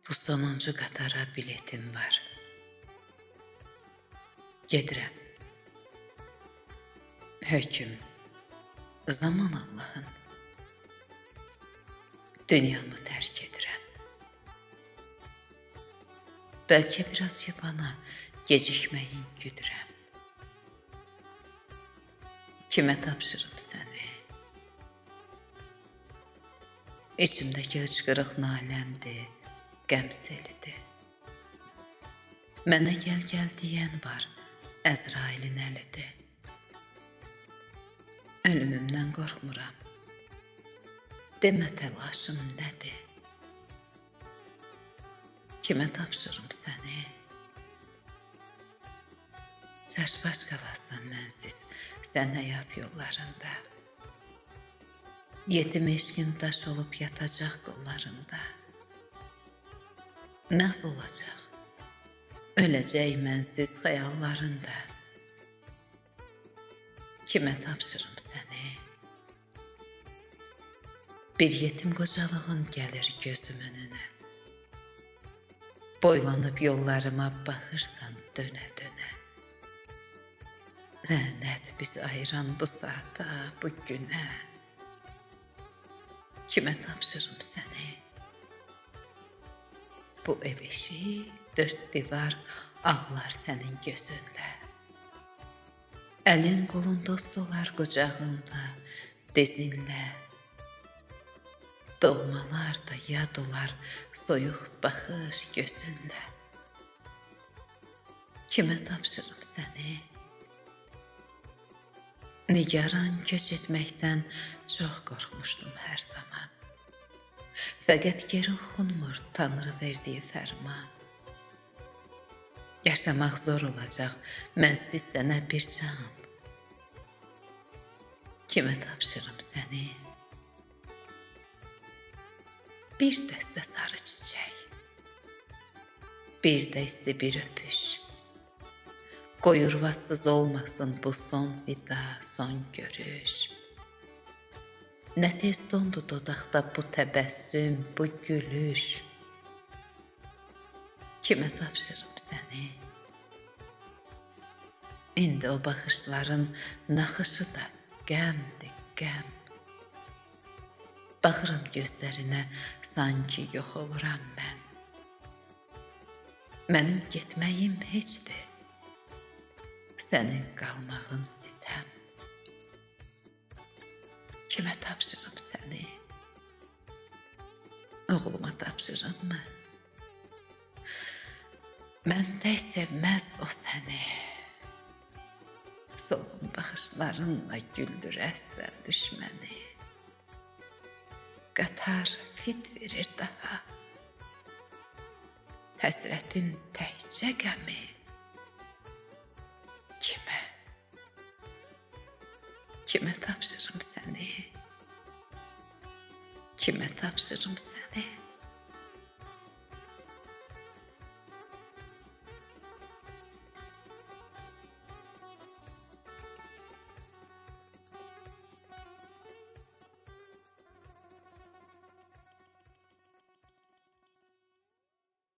Bu sonuncu qatara biletim var. Gedirəm. Hökm, zaman Allah'ın. Dünyamı tərk edirəm. Bəlkə biraz yabana gecikməyin güdürəm. Kimə tapşırım səni? İçimdəki hıçqırıq naləmdir, qəmselidir. Mənə gəl deyən var, Əzrailin əlidir. Ölümümdən qorxmuram. Demə təlaşım nədir? Kimə tapşırım səni? Çaşbaş qalasan mənsiz, sən həyat yollarında. Yetim eşqin daş olub yatacaq qollarında. Məhv olacaq, öləcək mənsiz xəyallarında. Kimə tapşırım səni? Bir yetim qocalığın gəlir gözüm önünə. Boylanıb yollarıma baxırsan dönə-dönə. Lənət bizi ayıran bu saata, bu günə. Kimə tapşırım səni? Bu ev eşiği, dörd divar ağlar sənin gözündə. Əlin qolun dost olar qucağında, dizinlə. Doğmalar da yad olar soyuq baxış gözündə. Kimə tapşırım səni? Nigaran köç etməkdən çox qorxmuşdum hər zaman. Fəqət geri oxunmur Tanrı verdiyi fərman. Yaşamaq zor olacaq mənsiz sənə bir can. Kimə tapşırım səni? Bir dəstə sarı çiçək, bir də isti bir öpüş. Qoyurvatsız olmasın bu son vida, son görüş. Nə tez dondu dodaqda bu təbəssüm, bu gülüş. Kimə tapşırım səni? İndi o baxışların naxışı da qəmdir, qəm. Baxıram gözlərinə, sanki yox oluram mən. Mənim getməyim heçdir, sənin qalmağın sitəm. Kimə tapşırım səni? Oğluma tapşırım mı? Məndə sevməz o səni. Solğun baxışlarınla güldürəsən düşməni. Qatar fit verir daha. Həsrətin təkcə qəmi. Kimə tapşırım səni? Kimə tapşırım səni?